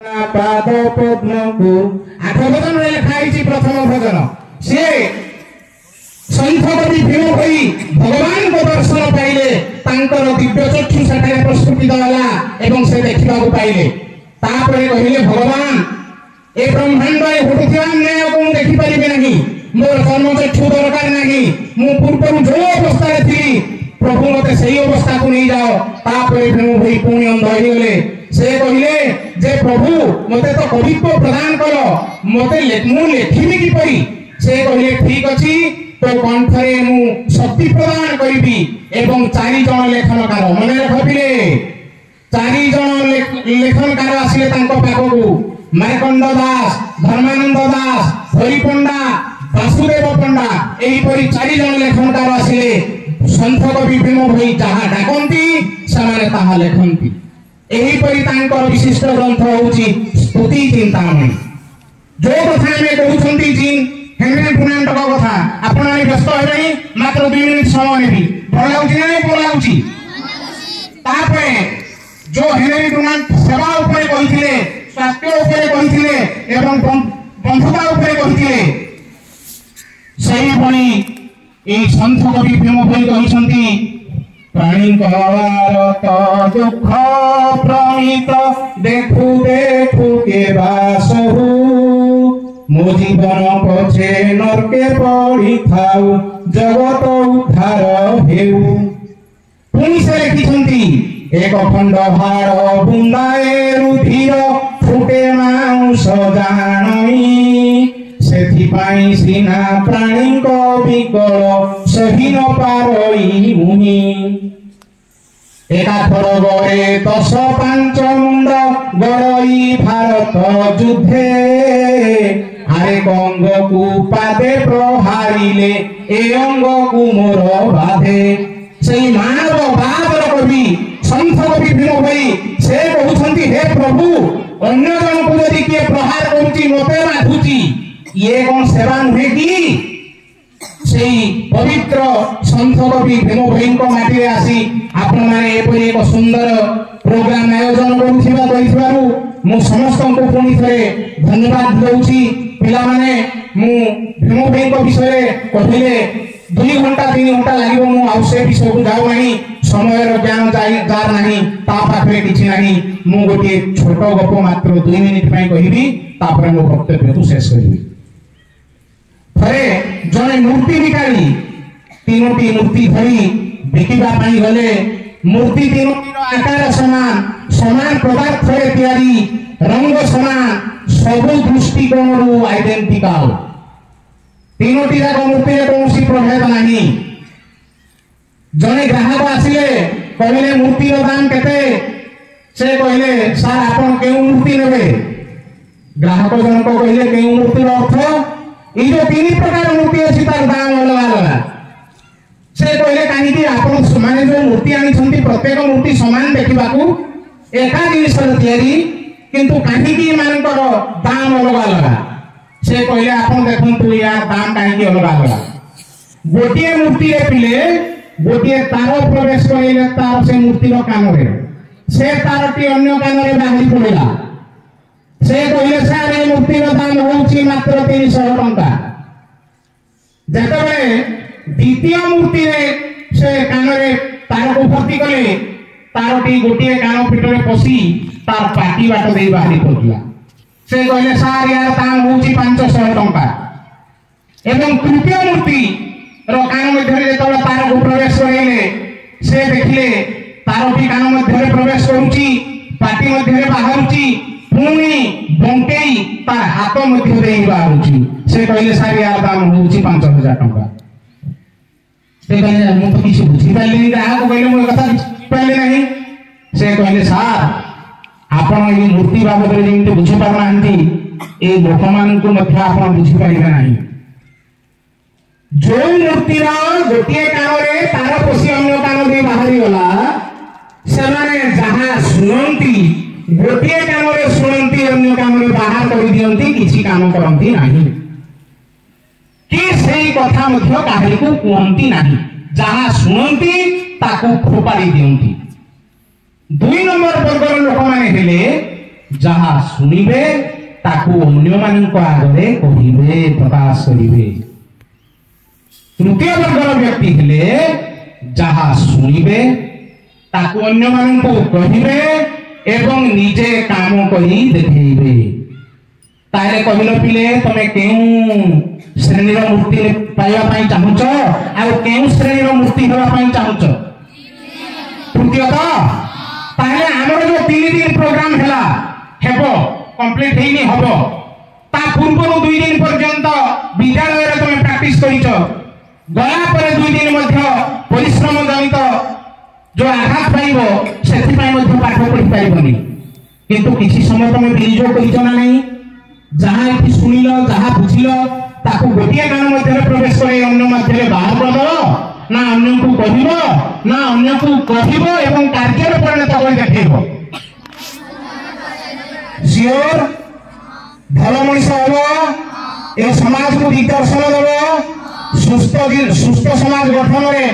पाद पद्म को आठ भजन लिखाई प्रथम भजन सी संत कवि भीम भई भगवान को दर्शन पाइले दिव्य चक्षु सेठारे प्रस्फुटित होला एवं से देखा पाइले तापरे कहिले भगवान ए ब्रह्मांड घटुवा न्याय को देखि परिबे नहीं मोर जन्म चक्षु दरकार नहीं मु पूर्व जो अवस्था थी प्रभु मते सही अवस्था को नहीं जाओ तापरे भीम भई पुणी अंध हो गले से कहिले जे प्रभु मते तो कवित्व प्रदान कर मते मु लेखिबी कि परी से कहिले ठीक अछि तो कंठरे मु शक्ति प्रदान करिबी एवं 4 जन लेखनकार मने रखबिले 4 जन लेखनकार आसिले तांको पाखकु मार्कंड दास धर्मानंद दास हरि पंडा वासुदेव पंडा एही परी 4 जन लेखनकार आसिले संत कवि भीम भई जहा डाकंती समाने ताहा लेखंती एही परी तांकर विशिष्ट ग्रंथ होउची स्तुति चिंतामणि जो कथा में कहउछंती जिन हेनरी पुनांत का कथा आपण आनी व्यस्त हेबेनी मात्र 2 मिनिट समय नेबी बोलाउची नै बोलाउची तापरे जो हेनरी पुनांत सेवा ऊपर कहिथिले स्वास्थ्य ऊपर कहिथिले एवं बंधुता ऊपर कहिथिले सही बणी ए संत कवि भीम भई कहिसंती प्राणी कवार दुख प्रमित देखु देखु के बासहु मो जीवन पछे नरके पड़ी थाउ जगत उद्धार हेउ पुणी से लिखिछंती एक खंड हाड़ बुंदाए रुधिर फुटे मांस जानी सेथिपाई सिना प्राणी को विकल सही न पारई मुनि एका थर गरे 10-5 मुंड गड़ई भारत युद्धे आरे अंग को पादे प्रहारिले ए अंग को मोर बाधे सेई मानव बादर कवि संत कवि भीम भई से कहउछंती हे प्रभु अन्य जन को यदि के प्रहार करूची मते बाधुची ये कौन सेवा नुहे कि सेई पवित्र संत कवि भीम भई को माटी रे आसी आपण माने एपरि एक सुंदर प्रोग्राम आयोजन करिथिबारु मु समस्त को पुनी थरे धन्यवाद दउची पिला माने मु भीम भई को विषय कहिले 2 घंटा 3 घंटा लागिबो मु आवश्यक विषय को जाऊ नाही समय रो ज्ञान जार नाही ता पाखरे किछि नाही मु गोटे छोटो गप मात्र 2 मिनिट पई कहिबी तापर मो वक्तव्य को शेष करिबी थरे जने मूर्ति बिकारी 3टी मूर्ति धरी बिकिबा पाई गले मूर्ति 3टीर आकार समान समान पदार्थ रे तयारी रंग समान सब दृष्टिकोण आइडेंटिकल 3टी जाक मूर्ति रे कोनसी प्रभेद नाही जने ग्राहक आसिले कहले मूर्ति रो दाम केते से कहले सर आपण केउ मूर्ति नेबे ग्राहक जन को कहले केउ मूर्ति रो अर्थ ई जो 3 प्रकार मूर्ति अछि तार दाम अलग अलग से कहले काहे कि आपण माने जो मूर्ति आनी छंती प्रत्येक मूर्ति समान देखिबाकू एका जिनिस रे तयारी किंतु काहे कि मानकर दाम अलग अलग से कहले आपण देखंतु या दाम काहे कि अलग अलग गोटिए मूर्ति रे पिले गोटिए तार प्रवेश करिले तार से मूर्ति रो कान रे से तारटी अन्य कान रे बाहरी पड़िला से कहले सर ए मूर्ति रो दाम होउची मात्र 300 टंका जेतबे द्वितीय मूर्ति रे से कान रे तार को भर्ती कले तारटी गोटिए कान पिटरे पसी तार पाटी बाट देई बाहरी पड़िला से कहले सर यार दाम होउची 500 टंका एवं तृतीय मूर्ति रो कान मध्य रे तबे तार को प्रवेश करेले से देखले तारटी कान मध्य रे प्रवेश करूची पाटी मध्य रे बाहरुची पुणी बंटेई तार हाथ मध्य रे बाहरुची से कहले सर यार दाम होउची 5000 टंका से कहले मु तो किछ बुझी पाइली ग्राहक कहले मो कथा बुझी पाइली नाही से कहले सर आपण ई मूर्ति बाबद रे जेंति बुझी पार नांती ए लोकमान को मध्य आपण बुझी पाइले नाही जो मूर्ति रा गोटिए कान रे तार पसी अन्य कान दे बाहरी गला से माने जहां सुनंती गोटिए कान रे सुनंती अन्य कान रे बाहर कर दियंती किछि काम करंती नाही कि सेई कथा मध्य काहे को कहंती नाही जहां सुनंती ताकू खोपारी दियंती 2 नंबर वर्गर लोक माने हेले जहा शुणिबे ताकू अन्य मानक आगे कहिबे प्रकाश करिबे। तृतीय वर्गर व्यक्ति हेले जहा शुणिबे ताकू अन्य मानक कहिबे एवं निजे काम करी देखैबे। ताले कहिलो पिले तमे केउ श्रेणीर मूर्ति पाइबा पई चाहुच आ केउ श्रेणीर मूर्ति हेबा पई चाहुच? तृतीय तो ताले हमर जो 3 दिन प्रोग्राम हेला हेबो कंप्लीट हेनी हबो ता पूर्व 2 दिन पर्यंत विद्यालय रे तमे प्रैक्टिस करिच गला पर 2 दिन मध्य परिश्रम जनित जो आघात पाइबो सेति पई मध्य पाठ पढि पाइबोनी किंतु किछि समय तमे विनियोग करिच ना नहीं जहां एथि सुनिलो जहां बुझिलो ताको गोटिए कान मध्य प्रवेश करे अन्य मध्य बाहर करदो ना अन्य को कहिबो ना अन्य को कहिबो एवं कार्य रे परिणत कर देखैबो। सियोर भल मनुष्य हबो ए समाज को दिग्दर्शन देबो सुस्थ समाज गठन रे